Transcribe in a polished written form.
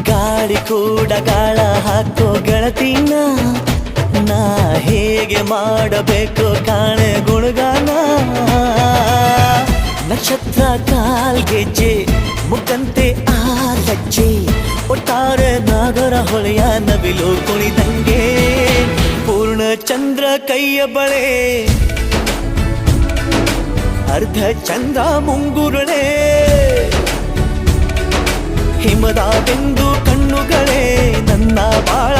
ಗಾಳಿ ಕೂಡ ಗಾಳ ಹಾಕೋ ಗೆಳತಿನ ನಾ ಹೇಗೆ ಮಾಡಬೇಕು ಕಾಣೆ ಗುಣಗಾನ ನಕ್ಷತ್ರ ಕಾಲ್ಗೆಜ್ಜೆ ಮುಖಂತೆ ಆ ಲಜ್ಜೆ ಒಟ್ಟಾರೆ ನಾಗರ ಹೊಳೆಯ ನವಿಲು ಕುಣಿದಂಗೆ ಪೂರ್ಣ ಚಂದ್ರ ಕೈಯ ಬಳೆ ಅರ್ಧ ಚಂದ್ರ ಮುಂಗುರುಳೆ ಹಿಮದ ಬಿಂದು ಕಣ್ಣುಗಳೇ ನನ್ನ ಬಾಳ